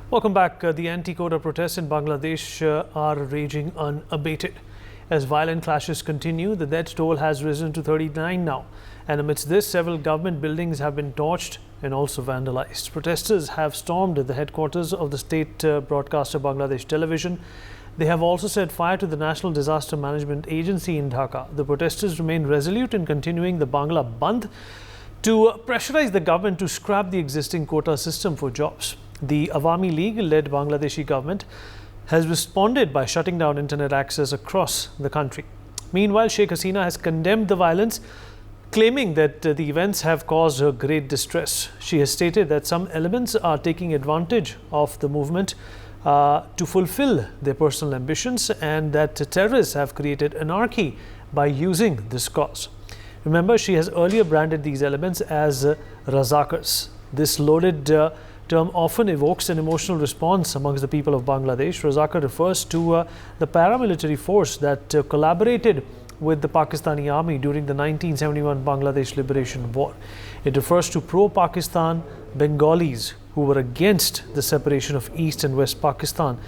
Welcome back. The anti-quota protests in Bangladesh are raging unabated. As violent clashes continue, the death toll has risen to 39 now. And amidst this, several government buildings have been torched and also vandalized. Protesters have stormed the headquarters of the state broadcaster Bangladesh Television. They have also set fire to the National Disaster Management Agency in Dhaka. The protesters remain resolute in continuing the Bangla Bandh to pressurize the government to scrap the existing quota system for jobs. The Awami League-led Bangladeshi government has responded by shutting down internet access across the country. Meanwhile, Sheikh Hasina has condemned the violence, claiming that the events have caused her great distress. She has stated that some elements are taking advantage of the movement to fulfill their personal ambitions and that terrorists have created anarchy by using this cause. Remember, she has earlier branded these elements as Razakars. This loaded term often evokes an emotional response amongst the people of Bangladesh. Razakar refers to the paramilitary force that collaborated with the Pakistani army during the 1971 Bangladesh Liberation War. It refers to pro-Pakistan Bengalis who were against the separation of East and West Pakistan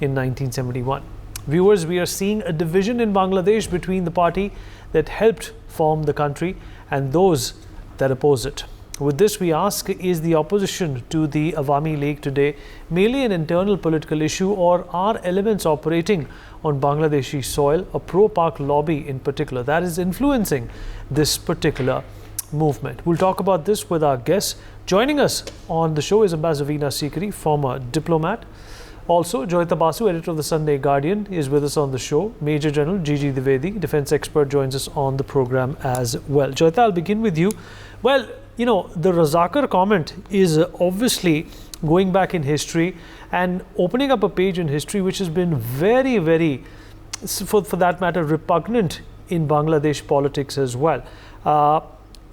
in 1971. Viewers, we are seeing a division in Bangladesh between the party that helped form the country and those that oppose it. With this, we ask, is the opposition to the Awami League today merely an internal political issue, or are elements operating on Bangladeshi soil, a pro-Pak lobby in particular, that is influencing this particular movement? We'll talk about this with our guests. Joining us on the show is Ambassador Veena Sikri, former diplomat. Also, Joyita Basu, editor of the Sunday Guardian, is with us on the show. Major General Gigi Dwivedi, defense expert, joins us on the program as well. Joyita, I'll begin with you. Well, you know, the Razakar comment is obviously going back in history and opening up a page in history which has been very, very, for that matter, repugnant in Bangladesh politics as well.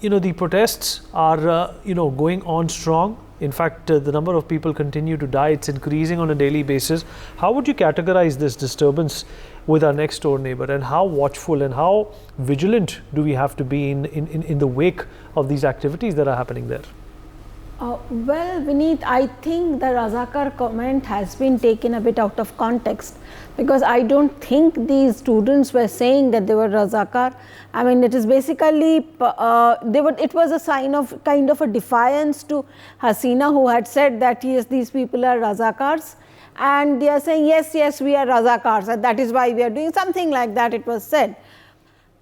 You know, the protests are, going on strong. In fact, the number of people continue to die. It's increasing on a daily basis. How would you categorize this disturbance with our next door neighbor, and how watchful and how vigilant do we have to be in the wake of these activities that are happening there? Well, Vineet, I think the Razakar comment has been taken a bit out of context, because I don't think these students were saying that they were Razakar. I mean, it is basically, it was a sign of kind of a defiance to Hasina, who had said that yes, these people are Razakars. And they are saying, yes, we are Razakars, and that is why we are doing something like that, it was said.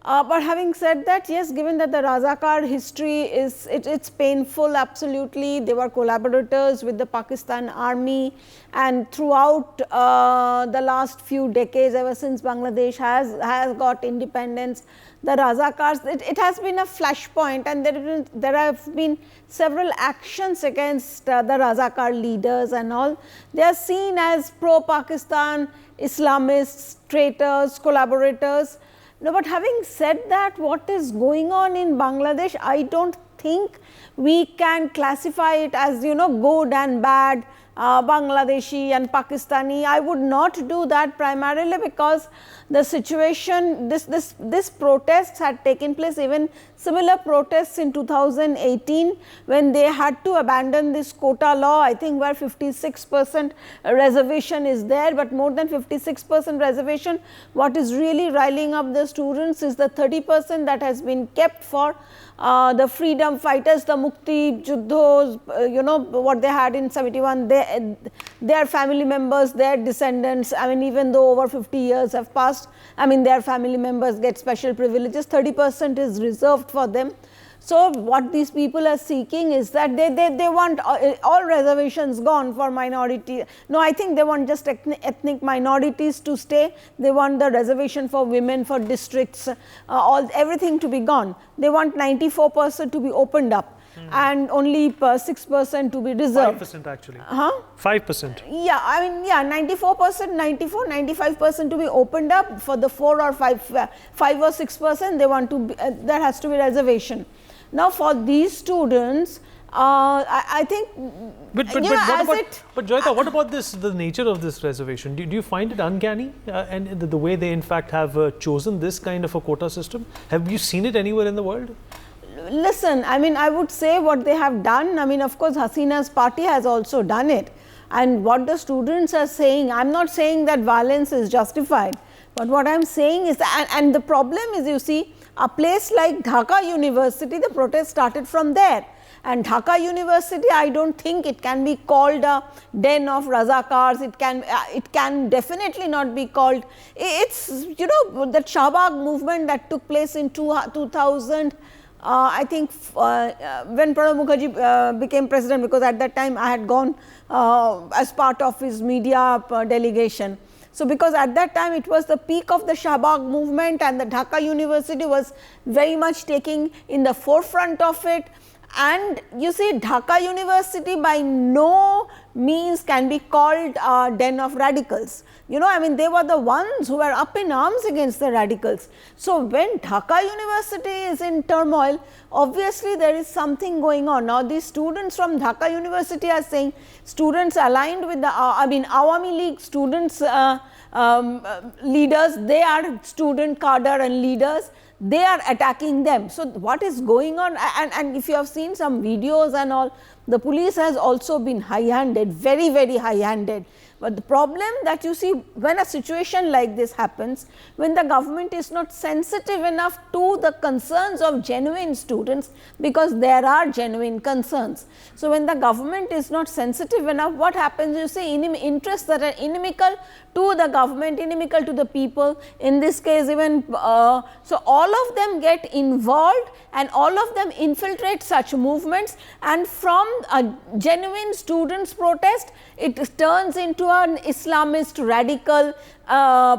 But having said that, yes, given that the Razakar history is, it's painful, absolutely. They were collaborators with the Pakistan army, and throughout the last few decades, ever since Bangladesh has got independence, the Razakars, it has been a flashpoint, and there have been several actions against the Razakar leaders and all. They are seen as pro-Pakistan, Islamists, traitors, collaborators. No, but having said that, what is going on in Bangladesh, I don't think we can classify it as, good and bad, Bangladeshi and Pakistani. I would not do that primarily because the situation, this protests had taken place, even similar protests in 2018 when they had to abandon this quota law, I think where 56% reservation is there, but more than 56% reservation. What is really riling up the students is the 30% that has been kept for the freedom fighters, the Mukti Juddhos, what they had in 71, their family members, their descendants. I mean, even though over 50 years have passed, I mean, their family members get special privileges. 30% is reserved for them. So what these people are seeking is that they want all reservations gone for minority. No, I think they want just ethnic minorities to stay. They want the reservation for women, for districts, everything to be gone. They want 94% to be opened up. And only 6% to be reserved. 5% actually. 5%. Yeah, I mean, 94%, 95% to be opened up. For the 5 or 6%, they want to. There has to be reservation. Now, for these students, I think. But Joyita, what about the nature of this reservation? Do you find it uncanny, and the way they in fact have chosen this kind of a quota system? Have you seen it anywhere in the world? Listen, I mean, I would say what they have done. I mean, of course, Hasina's party has also done it. And what the students are saying, I am not saying that violence is justified, but what I am saying is that, and the problem is, you see, a place like Dhaka University, the protest started from there. And Dhaka University, I do not think it can be called a den of Razakars. It can definitely not be called. It's, you know, the Shahbag movement that took place in 2000. I think when Pranab Mukherjee became president, because at that time I had gone as part of his media delegation. So, because at that time it was the peak of the Shahbag movement, and the Dhaka University was very much taking in the forefront of it. And you see, Dhaka University by no means can be called a den of radicals. You know, I mean, they were the ones who were up in arms against the radicals. So, when Dhaka University is in turmoil, obviously there is something going on. Now, these students from Dhaka University are saying, students aligned with the, Awami League students leaders, they are student cadre and leaders, they are attacking them. So, what is going on? And if you have seen some videos and all, the police has also been high-handed, very, very high-handed. But the problem that you see, when a situation like this happens, when the government is not sensitive enough to the concerns of genuine students, because there are genuine concerns. So, when the government is not sensitive enough, what happens? You see, interests that are inimical to the government, inimical to the people, in this case even, so all of them get involved and all of them infiltrate such movements, and from a genuine students protest, it turns into an Islamist radical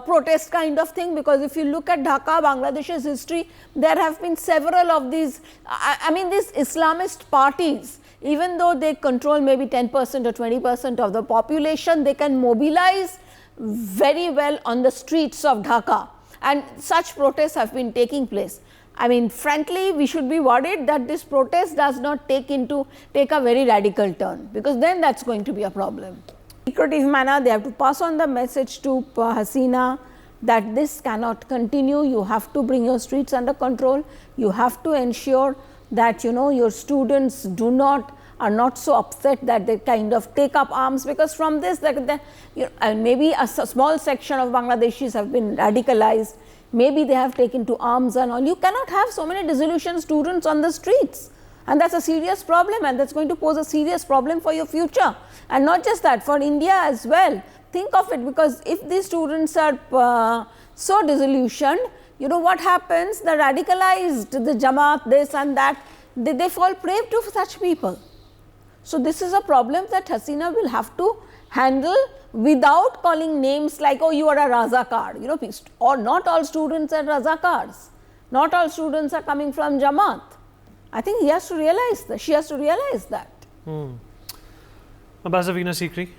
protest kind of thing. Because if you look at Dhaka, Bangladesh's history, there have been several of these, these Islamist parties. Even though they control maybe 10% or 20% of the population, they can mobilize very well on the streets of Dhaka, and such protests have been taking place. I mean, frankly, we should be worried that this protest does not take a very radical turn, because then that is going to be a problem. Secretive manner, they have to pass on the message to Hasina that this cannot continue. You have to bring your streets under control. You have to ensure that, you know, your students are not so upset that they kind of take up arms, because from this maybe a small section of Bangladeshis have been radicalized, maybe they have taken to arms and all. You cannot have so many disillusioned students on the streets, and that is a serious problem, and that is going to pose a serious problem for your future. And not just that, for India as well. Think of it, because if these students are so disillusioned, you know what happens, the radicalized, the Jamaat, this and that, they fall prey to such people. So, this is a problem that Hasina will have to handle without calling names like, oh, you are a Razakar, you know, or not all students are Razakars, not all students are coming from Jamaat. I think he has to realize that, she has to realize that. Ambassador Veena Sikri,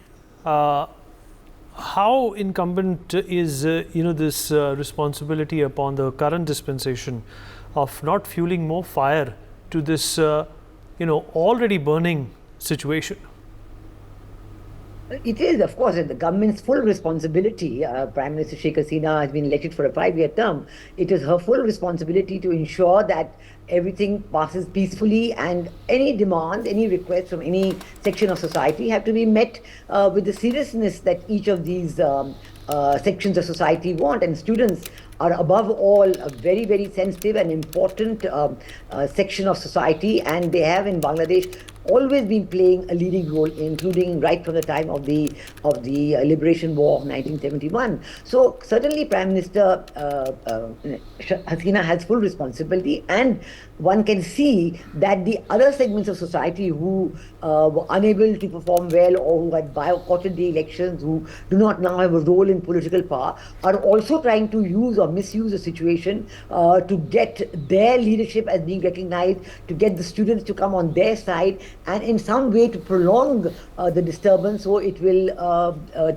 how incumbent is this responsibility upon the current dispensation of not fueling more fire to this already burning situation? It is, of course, the government's full responsibility. Prime Minister Sheikh Hasina has been elected for a 5-year term. It is her full responsibility to ensure that everything passes peacefully, and any demands, any requests from any section of society have to be met with the seriousness that each of these sections of society want. And students are above all a very, very sensitive and important section of society, and they have in Bangladesh always been playing a leading role, including right from the time of the Liberation War of 1971. So certainly Prime Minister Hasina has full responsibility, and one can see that the other segments of society who were unable to perform well, or who had boycotted the elections, who do not now have a role in political power, are also trying to use or misuse the situation to get their leadership as being recognized, to get the students to come on their side, and in some way to prolong the disturbance, so it will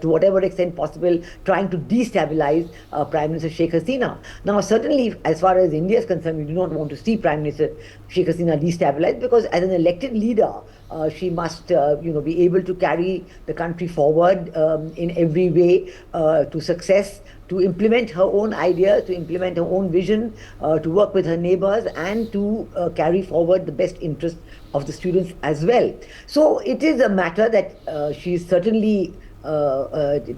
to whatever extent possible trying to destabilize Prime Minister Sheikh Hasina. Now certainly as far as India is concerned, we do not want to see Prime Minister Sheikh Hasina destabilized, because as an elected leader she must be able to carry the country forward in every way to success, to implement her own ideas, to implement her own vision, to work with her neighbors, and to carry forward the best interest of the students as well. So it is a matter that she's certainly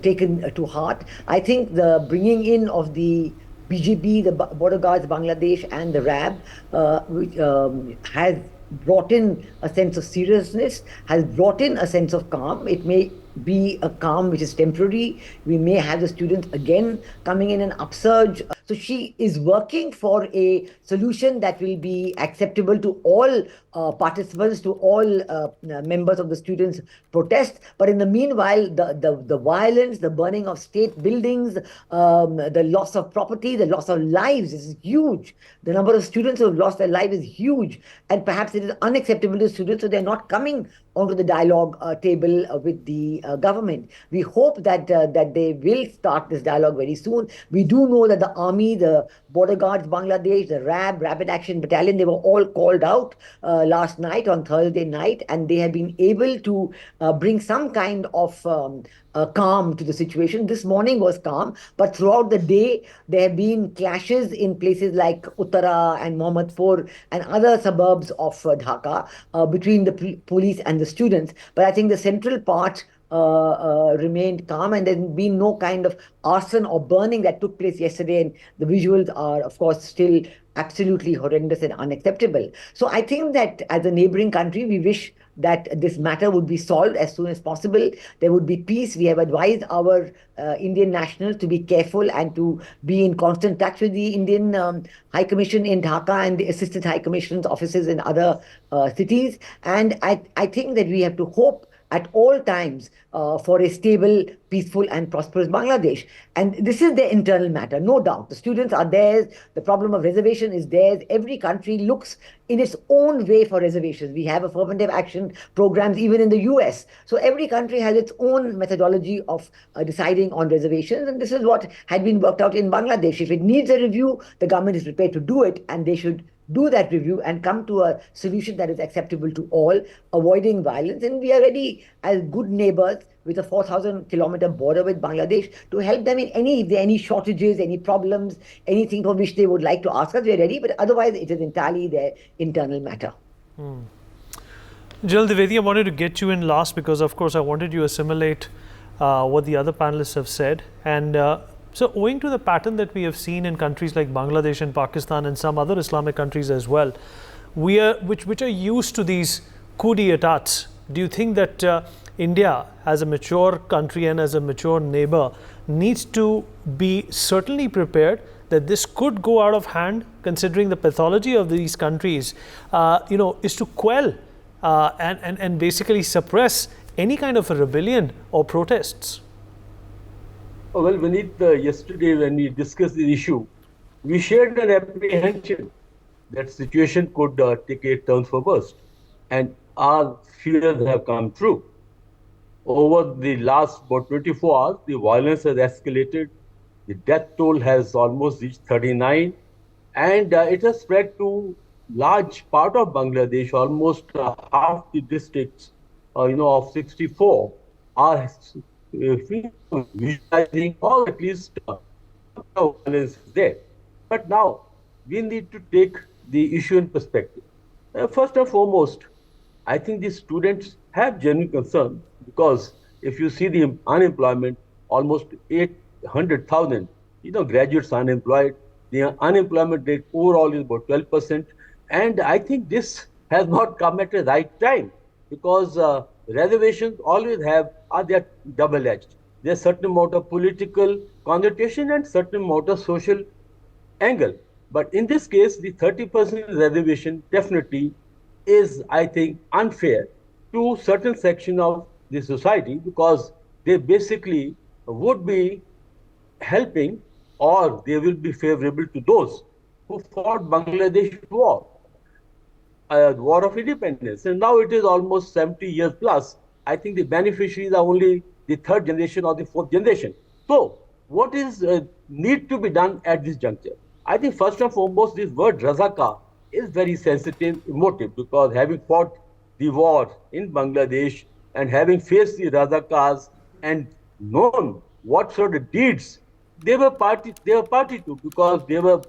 taken to heart. I think the bringing in of the BGB, the Border Guards Bangladesh, and the RAB, which has brought in a sense of seriousness, has brought in a sense of calm. It may be a calm which is temporary. We may have the students again coming in an upsurge. So she is working for a solution that will be acceptable to all participants, to all members of the students' protest. But in the meanwhile, the violence, the burning of state buildings, the loss of property, the loss of lives is huge. The number of students who have lost their life is huge. And perhaps it is unacceptable to students, so they're not coming onto the dialogue table with the government. We hope that they will start this dialogue very soon. We do know that the army, the Border Guards Bangladesh, the RAB, Rapid Action Battalion, they were all called out last night, on Thursday night, and they have been able to bring some kind of calm to the situation. This morning was calm, but throughout the day, there have been clashes in places like Uttara and Mohammadpur and other suburbs of Dhaka between the police and the students. But I think the central part remained calm, and there's been no kind of arson or burning that took place yesterday. And the visuals are, of course, still absolutely horrendous and unacceptable. So I think that as a neighboring country, we wish that this matter would be solved as soon as possible. There would be peace. We have advised our Indian nationals to be careful and to be in constant touch with the Indian High Commission in Dhaka and the Assistant High Commission's offices in other cities. And I think that we have to hope at all times for a stable, peaceful and prosperous Bangladesh. And this is their internal matter, no doubt. The students are theirs. The problem of reservation is theirs. Every country looks in its own way for reservations. We have affirmative action programs even in the US. So every country has its own methodology of deciding on reservations. And this is what had been worked out in Bangladesh. If it needs a review, the government is prepared to do it, and they should do that review and come to a solution that is acceptable to all, avoiding violence. And we are ready as good neighbors with a 4,000-kilometer border with Bangladesh to help them in if there are any shortages, any problems, anything for which they would like to ask us, we are ready. But otherwise, it is entirely their internal matter. Jill Dwivedi, I wanted to get you in last because, of course, I wanted you to assimilate what the other panelists have said. And so owing to the pattern that we have seen in countries like Bangladesh and Pakistan and some other Islamic countries as well, which are used to these coup d'etats, do you think that India, as a mature country and as a mature neighbor, needs to be certainly prepared that this could go out of hand, considering the pathology of these countries, is to quell and basically suppress any kind of a rebellion or protests? Well, Vineet, yesterday when we discussed the issue, we shared an apprehension that situation could take a turn for worse, and our fears have come true. Over the last about 24 hours, the violence has escalated. The death toll has almost reached 39, and it has spread to large part of Bangladesh. Almost half the districts, of 64 are visualizing, or at least violence is there. But now we need to take the issue in perspective. First and foremost, I think the students have genuine concern, because if you see the unemployment, almost 800,000 graduates are unemployed. The unemployment rate overall is about 12%, and I think this has not come at the right time, because reservations always they're double-edged. There's a certain amount of political connotation and certain amount of social angle. But in this case, the 30% reservation definitely is, I think, unfair to certain section of the society, because they basically would be helping, or they will be favorable to those who fought Bangladesh war. War of independence, and now it is almost 70 years plus. I think the beneficiaries are only the third generation or the fourth generation. So what is need to be done at this juncture? I think first and foremost, this word Razaka is very sensitive, emotive, because having fought the war in Bangladesh and having faced the Razakars and known what sort of deeds they were party to, because they were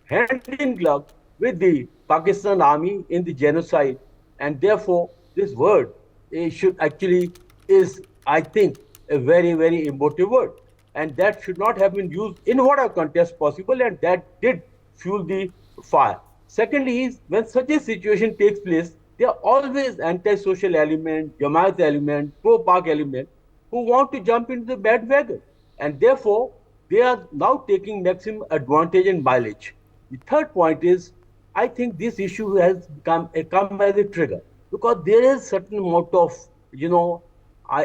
hand in glove with the Pakistan army in the genocide and therefore this word should actually is, I think, a very, very emotive word, and that should not have been used in whatever context possible, and that did fuel the fire. Secondly, is when such a situation takes place, there are always anti-social element, Jamaat element, pro-Pak element who want to jump into the bandwagon, and therefore they are now taking maximum advantage and mileage. The third point is, I think this issue has come as a trigger because there is certain amount of, you know,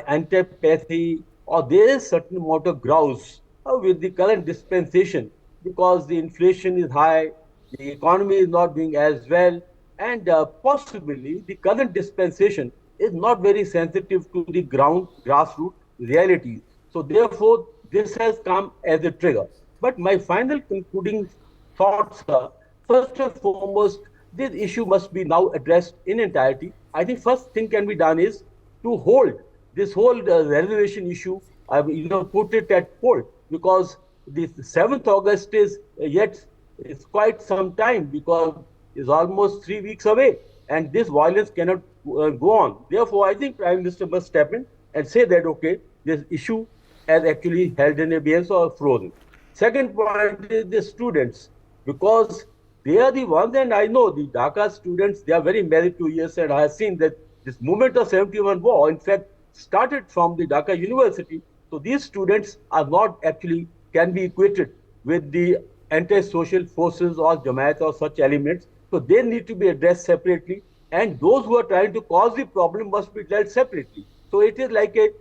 antipathy, or there is certain amount of grouse with the current dispensation because the inflation is high, the economy is not doing as well, and possibly the current dispensation is not very sensitive to the ground grassroots realities. So therefore, this has come as a trigger. But my final concluding thoughts are, first and foremost, this issue must be now addressed in entirety. I think first thing can be done is to hold this whole reservation issue, put it at hold, because the 7th August is yet, it's quite some time because it's almost 3 weeks away, and this violence cannot go on. Therefore, I think Prime Minister must step in and say that, okay, this issue has actually held in abeyance or frozen. Second point is the students, because they are the ones, and I know the Dhaka students, they are very meritorious, and I have seen that this movement of 71 war, in fact, started from the Dhaka University. So these students are not actually, can be equated with the anti-social forces or Jamaat or such elements. So they need to be addressed separately, and those who are trying to cause the problem must be dealt separately. So it is like a,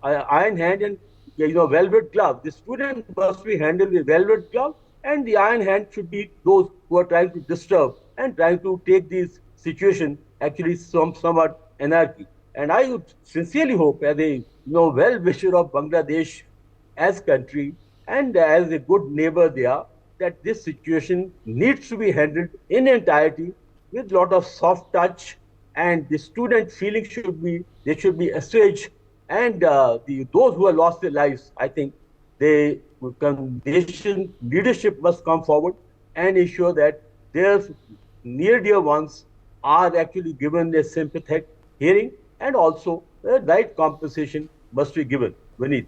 iron hand and, velvet glove. The student must be handled with velvet glove, and the iron hand should be those who are trying to disturb and trying to take this situation actually somewhat anarchy. And I would sincerely hope, as a well-wisher of Bangladesh as country and as a good neighbor there, that this situation needs to be handled in entirety with a lot of soft touch, and the student feeling should be assuaged, and those who have lost their lives, I think nation leadership must come forward and ensure that their near dear ones are actually given a sympathetic hearing, and also the right compensation must be given. Vineet.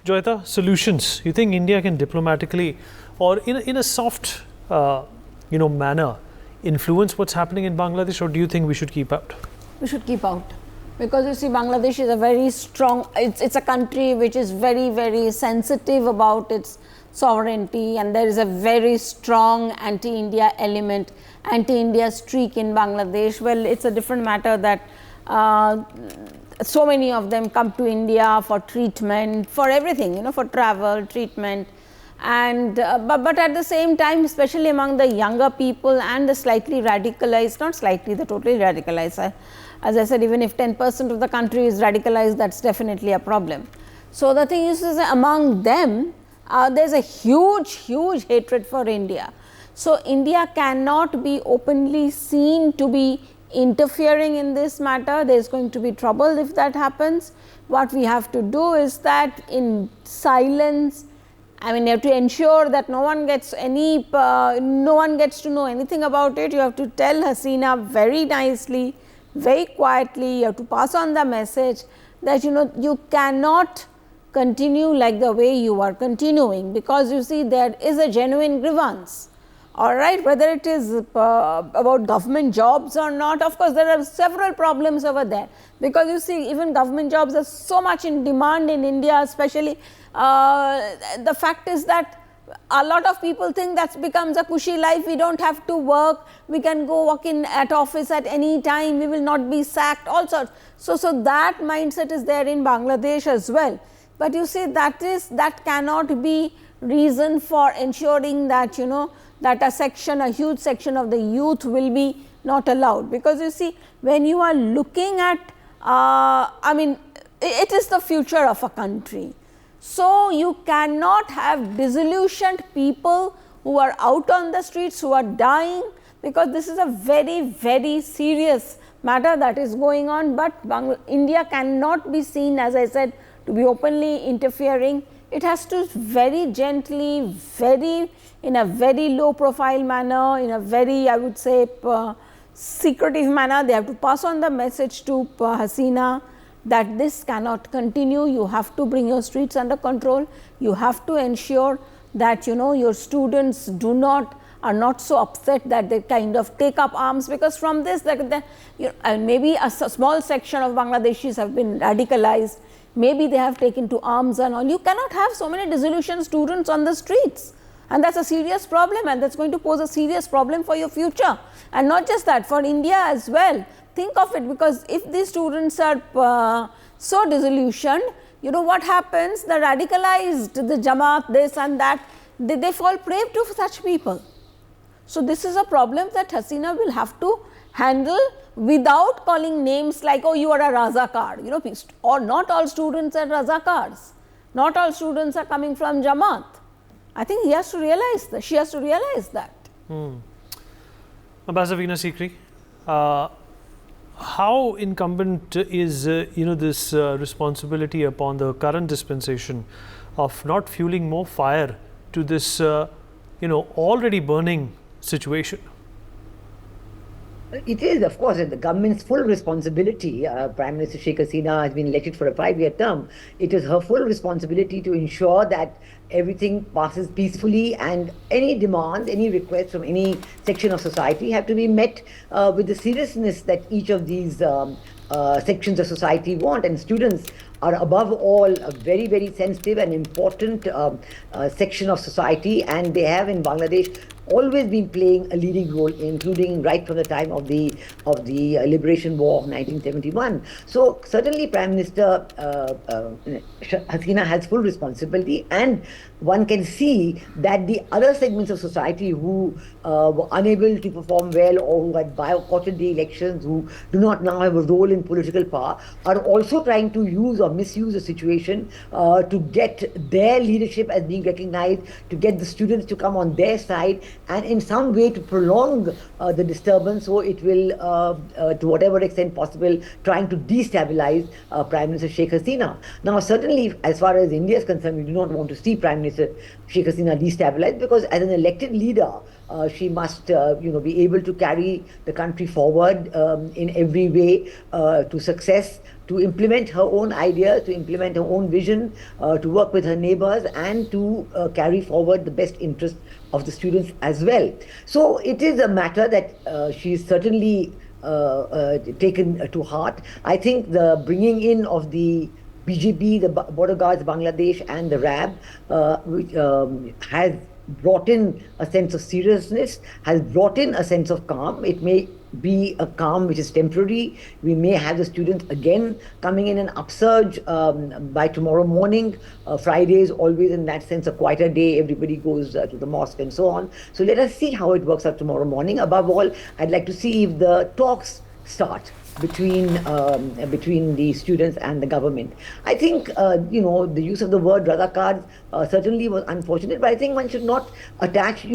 Joyita, solutions. You think India can diplomatically or in a soft manner influence what's happening in Bangladesh, or do you think we should keep out? We should keep out, because you see, Bangladesh is a very strong, it's a country which is very, very sensitive about its sovereignty, and there is a very strong anti-India element, anti-India streak in Bangladesh. Well, it's a different matter that so many of them come to India for treatment, for everything, for travel, treatment, and but at the same time, especially among the younger people and the slightly radicalized, not slightly, the totally radicalized. As I said, even if 10% of the country is radicalized, that's definitely a problem. So the thing is among them, there's a huge hatred for India. So India cannot be openly seen to be interfering in this matter. There is going to be trouble if that happens. What we have to do is that in silence, you have to ensure that no one gets to know anything about it. You have to tell Hasina very nicely, very quietly. You have to pass on the message that you cannot continue like the way you are continuing, because you see, there is a genuine grievance. All right, whether it is about government jobs or not, of course there are several problems over there, because you see, even government jobs are so much in demand in India, especially the fact is that a lot of people think that becomes a cushy life. We don't have to work, we can go walk in at office at any time, we will not be sacked, all sorts. So that mindset is there in Bangladesh as well. But you see, that cannot be reason for ensuring that that a huge section of the youth will be not allowed, because you see, when you are looking at it is the future of a country. So you cannot have disillusioned people who are out on the streets, who are dying, because this is a very, very serious matter that is going on. But India cannot be seen, as I said, to be openly interfering. It has to very gently, in a very low profile manner, in a very, I would say, secretive manner. They have to pass on the message to Hasina that this cannot continue. You have to bring your streets under control. You have to ensure that your students are not so upset that they kind of take up arms, because from this and maybe a small section of Bangladeshis have been radicalized. Maybe they have taken to arms and all. You cannot have so many disillusioned students on the streets, and that's a serious problem, and that's going to pose a serious problem for your future. And not just that, for India as well. Think of it, because if these students are so disillusioned, what happens? The radicalized, the Jamaat, this and that, they fall prey to such people. So this is a problem that Hasina will have to handle without calling names like, oh, you are a Razakar, or not all students are Razakars. Not all students are coming from Jamaat. I think he has to realize that, she has to realize that. Ambassador Veena Sikri, how incumbent is this responsibility upon the current dispensation of not fueling more fire to this already burning situation? It is, of course, the government's full responsibility. Prime Minister Sheikh Hasina has been elected for a 5-year term. It is her full responsibility to ensure that everything passes peacefully, and any demands, any requests from any section of society have to be met with the seriousness that each of these sections of society want. And students are above all a very, very sensitive and important section of society, and they have in Bangladesh always been playing a leading role, including right from the time of the Liberation War of 1971. So certainly Prime Minister Hasina has full responsibility, and one can see that the other segments of society who were unable to perform well, or who had boycotted the elections, who do not now have a role in political power, are also trying to use or misuse the situation to get their leadership as being recognized, to get the students to come on their side, and in some way to prolong the disturbance, so it will, to whatever extent possible, trying to destabilize Prime Minister Sheikh Hasina. Now, certainly, as far as India is concerned, we do not want to see Prime Minister Sheikh Hasina destabilized, because as an elected leader, she must, be able to carry the country forward in every way to success, to implement her own ideas, to implement her own vision, to work with her neighbors, and to carry forward the best interest of the students as well. So it is a matter that she's certainly taken to heart. I think the bringing in of the BGP, the Border Guards Bangladesh, and the RAB, which has brought in a sense of seriousness, has brought in a sense of calm. It may be a calm which is temporary. We may have the students again coming in an upsurge by tomorrow morning. Friday is always in that sense a quieter day. Everybody goes to the mosque and so on. So let us see how it works out tomorrow morning. Above all, I'd like to see if the talks start between the students and the government. I think the use of the word Razakar certainly was unfortunate, but I think one should not attach,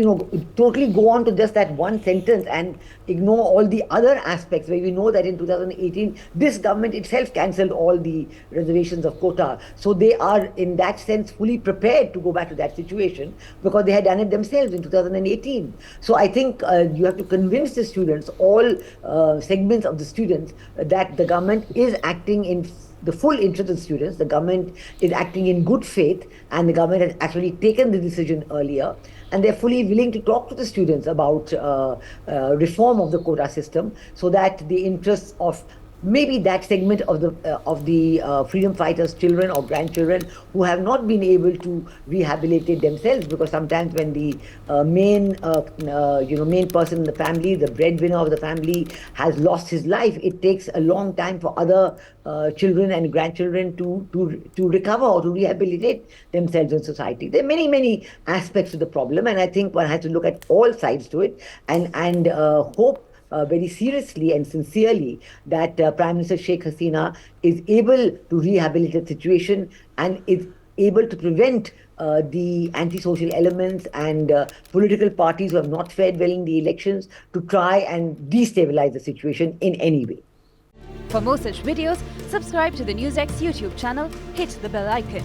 totally go on to just that one sentence and ignore all the other aspects, where we know that in 2018 this government itself cancelled all the reservations of Quota. So they are in that sense fully prepared to go back to that situation, because they had done it themselves in 2018. So I think you have to convince the students, all segments of the students, that the government is acting in the full interest of the students, the government is acting in good faith, and the government has actually taken the decision earlier, and they're fully willing to talk to the students about reform of the quota system, so that the interests of maybe that segment of the freedom fighters' children or grandchildren who have not been able to rehabilitate themselves, because sometimes when the main person in the family, the breadwinner of the family, has lost his life, it takes a long time for other children and grandchildren to recover or to rehabilitate themselves in society. There are many aspects to the problem, and I think one has to look at all sides to it and hope very seriously and sincerely that Prime Minister Sheikh Hasina is able to rehabilitate the situation and is able to prevent the anti-social elements and political parties who have not fared well in the elections to try and destabilize the situation in any way. For more such videos, subscribe to the NewsX YouTube channel, hit the bell icon.